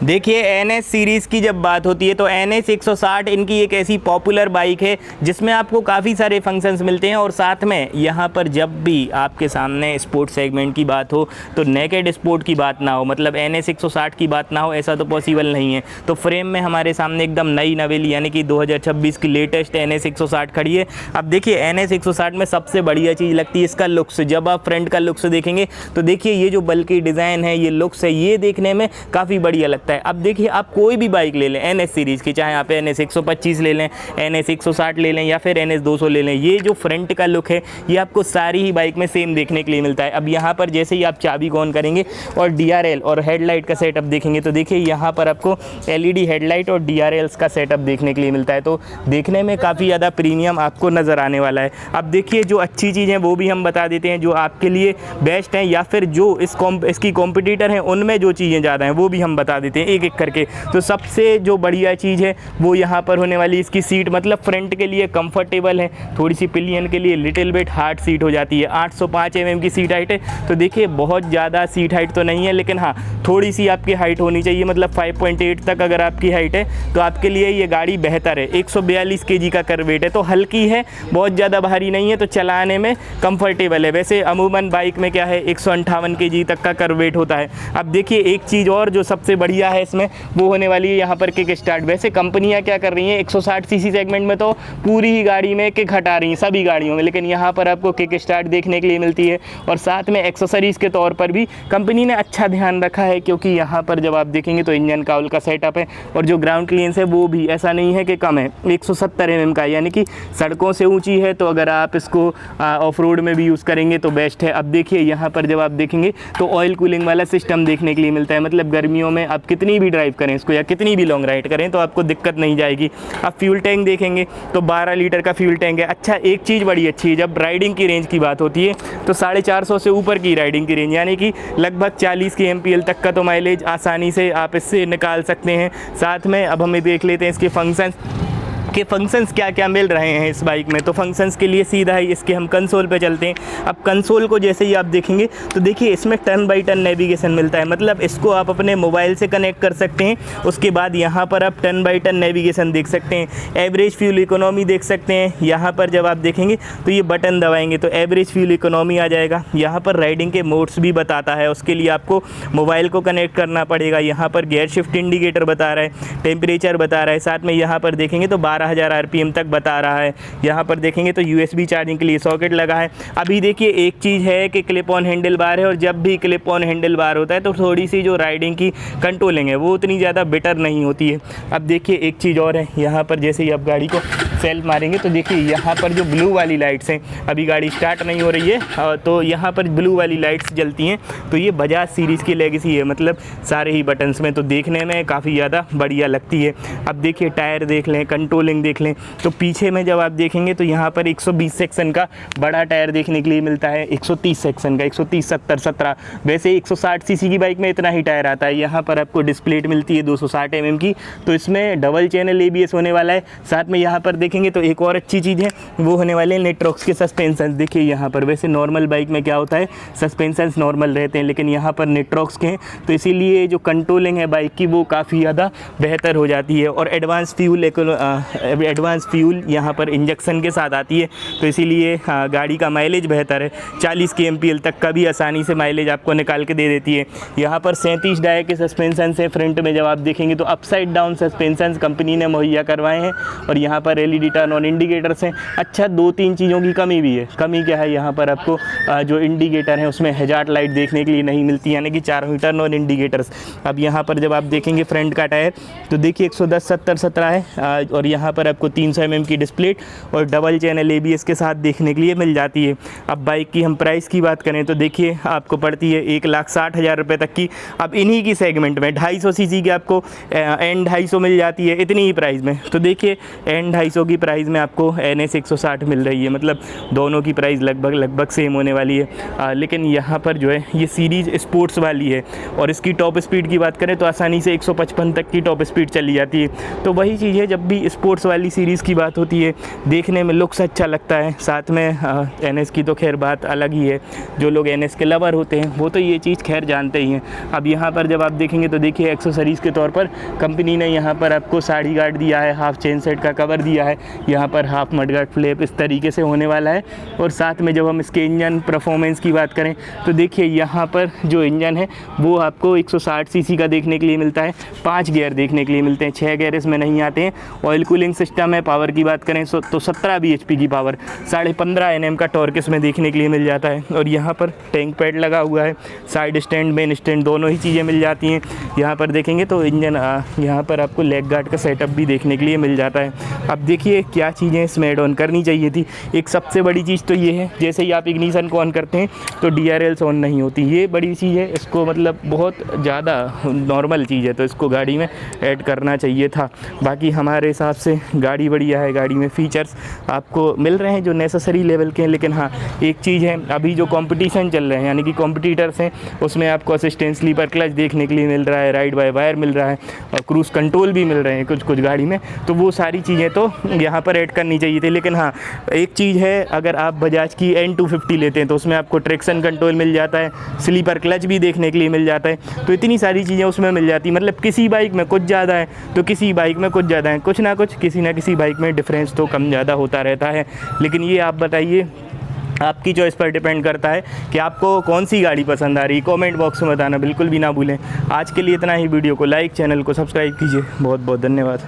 देखिए NS series की जब बात होती है तो NS 160 इनकी एक ऐसी पॉपुलर बाइक है जिसमें आपको काफ़ी सारे फंक्शंस मिलते हैं और साथ में यहाँ पर जब भी आपके सामने स्पोर्ट सेगमेंट की बात हो तो नेकेड स्पोर्ट की बात ना हो, मतलब NS 160 की बात ना हो, ऐसा तो पॉसिबल नहीं है। तो फ्रेम में हमारे सामने एकदम नई नवेली यानी कि 2026 की लेटेस्ट NS 160 खड़ी है। अब देखिए NS 160 में सबसे बढ़िया चीज़ लगती है इसका लुक्स। जब आप फ्रंट का लुक्स देखेंगे तो देखिए ये जो बल्कि डिज़ाइन है, ये लुक्स है, ये देखने में काफ़ी बढ़िया लगता है। अब देखिए आप कोई भी बाइक ले लें NS सीरीज़ की, चाहे आप NS 125 ले लें, NS 160 ले लें या फिर NS 200 ले लें, ये जो फ्रंट का लुक है ये आपको सारी ही बाइक में सेम देखने के लिए मिलता है। अब यहाँ पर जैसे ही आप चाबी को ऑन करेंगे और DRL और हेडलाइट का सेटअप देखेंगे तो देखिए यहाँ पर आपको LED हेडलाइट और DRLs का सेटअप देखने के लिए मिलता है। तो देखने में काफ़ी ज़्यादा प्रीमियम आपको नज़र आने वाला है। अब देखिए जो अच्छी चीज़ है वो भी हम बता देते हैं, जो आपके लिए बेस्ट हैं या फिर जो इसकी कॉम्पिटिटर हैं उनमें जो चीज़ें ज़्यादा हैं वो भी हम बता देते हैं एक एक करके। तो सबसे जो बढ़िया चीज़ है वो यहाँ पर होने वाली इसकी सीट, मतलब फ्रंट के लिए कंफर्टेबल है, थोड़ी सी पिलियन के लिए लिटिल बिट हार्ड सीट हो जाती है। 805 mm की सीट हाइट है। तो देखिए बहुत ज़्यादा सीट हाइट तो नहीं है, लेकिन हाँ थोड़ी सी आपकी हाइट होनी चाहिए, मतलब 5.8 तक अगर आपकी हाइट है तो आपके लिए ये गाड़ी बेहतर है। 142 kg का कर वेट है, तो हल्की है, बहुत ज़्यादा भारी नहीं है, तो चलाने में कंफर्टेबल है। वैसे अमूमन बाइक में क्या है 158 kg तक का कर वेट होता है। अब देखिए एक चीज़ और जो सबसे बढ़िया है इसमें वो होने वाली है यहाँ पर किक स्टार्ट। वैसे कंपनियाँ क्या कर रही हैं 160 सीसी सेगमेंट में तो पूरी ही गाड़ी में किक हटा रही हैं सभी गाड़ियों में, लेकिन यहाँ पर आपको किक स्टार्ट देखने के लिए मिलती है। और साथ में एक्सेसरीज़ के तौर पर भी कंपनी ने अच्छा ध्यान रखा है, क्योंकि यहाँ पर जब आप देखेंगे तो इंजन काउल का सेटअप है और जो ग्राउंड क्लियरेंस है वो भी ऐसा नहीं है कि कम है, 170 mm का, यानी कि सड़कों से ऊँची है। तो अगर आप इसको ऑफ रोड में भी यूज़ करेंगे तो बेस्ट है। अब देखिए यहाँ पर जब आप देखेंगे तो ऑयल कूलिंग वाला सिस्टम देखने के लिए मिलता है, मतलब गर्मियों में आप कितनी भी ड्राइव करें इसको या कितनी भी लॉन्ग राइड करें तो आपको दिक्कत नहीं जाएगी। अब फ्यूल टैंक देखेंगे तो 12 लीटर का फ्यूल टैंक है। अच्छा एक चीज़ बड़ी अच्छी है, जब राइडिंग की रेंज की बात होती है तो 450 से ऊपर की राइडिंग की रेंज, यानी कि लगभग 40 की MPL तक का तो माइलेज आसानी से आप इससे निकाल सकते हैं। साथ में अब हमें देख लेते हैं इसके फंक्शंस क्या क्या मिल रहे हैं इस बाइक में। तो फंक्शंस के लिए सीधा ही इसके हम कंसोल पे चलते हैं। अब कंसोल को जैसे ही आप देखेंगे तो देखिए इसमें टर्न बाई टर्न नेविगेशन मिलता है, मतलब इसको आप अपने मोबाइल से कनेक्ट कर सकते हैं। उसके बाद यहाँ पर आप टर्न बाई टर्न नेविगेशन देख सकते हैं, एवरेज फ्यूल इकोनॉमी देख सकते हैं। यहाँ पर जब आप देखेंगे तो ये बटन दबाएंगे तो एवरेज फ्यूल इकोनॉमी आ जाएगा। यहाँ पर राइडिंग के मोड्स भी बताता है, उसके लिए आपको मोबाइल को कनेक्ट करना पड़ेगा। यहाँ पर गियर शिफ्ट इंडिकेटर बता रहा है, टेम्परेचर बता रहा है, साथ में यहाँ पर देखेंगे तो 12,000 RPM तक बता रहा है। यहाँ पर देखेंगे तो USB चार्जिंग के लिए सॉकेट लगा है। अभी देखिए एक चीज़ है कि क्लिप ऑन हैंडल बार है, और जब भी क्लिप ऑन हैंडल बार होता है तो थोड़ी सी जो राइडिंग की कंट्रोलिंग है वो उतनी ज़्यादा बेटर नहीं होती है। अब देखिए एक चीज़ और है, यहाँ पर जैसे ही आप गाड़ी को सेल्फ मारेंगे तो देखिए यहाँ पर जो ब्लू वाली लाइट्स हैं, अभी गाड़ी स्टार्ट नहीं हो रही है तो यहाँ पर ब्लू वाली लाइट्स जलती हैं, तो ये बजाज सीरीज़ की लेगेसी है, मतलब सारे ही बटन्स में, तो देखने में काफ़ी ज़्यादा बढ़िया लगती है। अब देखिए टायर देख लें, कंट्रोलिंग देख लें, तो पीछे में जब आप देखेंगे तो यहाँ पर 120 सेक्शन का बड़ा टायर देखने के लिए मिलता है, 130 सेक्शन का, 130, 70, 17। वैसे 160 सीसी की बाइक में इतना ही टायर आता है। यहाँ पर आपको डिस्प्लेट मिलती है 260 mm की, तो इसमें डबल चैनल ABS होने वाला है। साथ में यहाँ पर देखेंगे तो एक और अच्छी चीज़ है वो होने वाले हैं नेट्रॉक्स के सस्पेंशन। देखिए यहाँ पर वैसे नॉर्मल बाइक में क्या होता है सस्पेंशन नॉर्मल रहते हैं, लेकिन यहाँ पर नेट्रॉक्स के हैं, तो इसीलिए जो कंट्रोलिंग है बाइक की वो काफ़ी ज़्यादा बेहतर हो जाती है। और एडवांस फ्यूल यहाँ पर इंजेक्शन के साथ आती है, तो इसीलिए गाड़ी का माइलेज बेहतर है, 40 की MPL तक का भी आसानी से माइलेज आपको निकाल के दे देती है। यहाँ पर 37 डाई के सस्पेंशन से फ्रंट में जब आप देखेंगे तो अपसाइड डाउन सस्पेंशन कंपनी ने मुहैया करवाए हैं, और यहाँ पर LED टर्न ऑन इंडिकेटर्स हैं। अच्छा 2-3 चीज़ों की कमी भी है। कमी क्या है, यहाँ पर आपको जो इंडिकेटर है उसमें हैजार्ड लाइट देखने के लिए नहीं मिलती, यानी कि 4 टर्न ऑन इंडिकेटर्स। अब यहाँ पर जब आप देखेंगे फ्रंट का टायर तो देखिए 110, 70, 17 है, और यहाँ पर आपको 300 mm की डिस्प्ले और डबल चैनल ABS के साथ देखने के लिए मिल जाती है। अब बाइक की हम प्राइस की बात करें तो देखिए आपको पड़ती है 1,60,000 रुपये तक की। अब इन्हीं की सेगमेंट में 250 सीसी की आपको N250 मिल जाती है इतनी ही प्राइस में। तो देखिए N250 की प्राइस में आपको NS 160 मिल रही है, मतलब दोनों की प्राइस लगभग सेम होने वाली है। लेकिन यहाँ पर जो है ये सीरीज़ स्पोर्ट्स वाली है और इसकी टॉप स्पीड की बात करें तो आसानी से 155 तक की टॉप स्पीड चली जाती है। तो वही चीज़ है, जब भी स्पोर्ट्स वाली सीरीज़ की बात होती है देखने में लुक्स अच्छा लगता है। साथ में NS की तो खैर बात अलग ही है, जो लोग NS के लवर होते हैं वो तो ये चीज़ खैर जानते ही हैं। अब यहाँ पर जब आप देखेंगे तो देखिए एक्सेसरीज़ के तौर पर कंपनी ने यहाँ पर आपको साड़ी गार्ड दिया है, हाफ चेन सेट का कवर दिया है, यहाँ पर हाफ मडगार्ड फ्लैप इस तरीके से होने वाला है। और साथ में जब हम इसके इंजन परफॉर्मेंस की बात करें तो देखिए यहाँ पर जो इंजन है वो आपको 160 सीसी का देखने के लिए मिलता है, 5 गियर देखने के लिए मिलते हैं, 6 गियर इसमें नहीं आते हैं। ऑयल कूलिंग सिस्टम है। पावर की बात करें तो 17 bhp की पावर, 15.5 Nm का टॉर्क इसमें देखने के लिए मिल जाता है। और यहाँ पर टैंक पैड लगा हुआ है, साइड स्टैंड मेन स्टैंड दोनों ही चीज़ें मिल जाती हैं। यहाँ पर देखेंगे तो इंजन यहाँ पर आपको लेग गार्ड का सेटअप भी देखने के लिए मिल जाता है। अब देखिए क्या चीज़ें इसमें ऐड ऑन करनी चाहिए थी। एक सबसे बड़ी चीज़ तो ये है, जैसे ही आप इग्निशन को ऑन करते हैं तो DRLs ऑन नहीं होती, ये बड़ी चीज़ है। इसको मतलब बहुत ज़्यादा नॉर्मल चीज़ है, तो इसको गाड़ी में ऐड करना चाहिए था। बाकी हमारे हिसाब से गाड़ी बढ़िया है, गाड़ी में फ़ीचर्स आपको मिल रहे हैं जो नेसेसरी लेवल के हैं। लेकिन हाँ, एक चीज़ है, अभी जो कंपटीशन चल रहे हैं यानी कि कॉम्पिटिटर्स हैं उसमें आपको असिस्टेंट स्लीपर क्लच देखने के लिए मिल रहा है, राइड बाय वायर मिल रहा है और क्रूज़ कंट्रोल भी मिल रहे हैं कुछ गाड़ी में। तो वो सारी चीज़ें तो यहाँ पर ऐड करनी चाहिए थी। लेकिन हाँ, एक चीज़ है, अगर आप बजाज की N250 लेते हैं तो उसमें आपको ट्रैक्शन कंट्रोल मिल जाता है, स्लीपर क्लच भी देखने के लिए मिल जाता है। तो इतनी सारी चीज़ें उसमें मिल जाती, मतलब किसी बाइक में कुछ ज़्यादा है तो किसी बाइक में कुछ ज़्यादा है, कुछ ना कुछ किसी ना किसी बाइक में डिफरेंस तो कम ज़्यादा होता रहता है। लेकिन ये आप बताइए, आपकी चॉइस पर डिपेंड करता है कि आपको कौन सी गाड़ी पसंद आ रही है। कमेंट बॉक्स में बताना बिल्कुल भी ना भूलें। आज के लिए इतना ही। वीडियो को लाइक, चैनल को सब्सक्राइब कीजिए। बहुत बहुत धन्यवाद।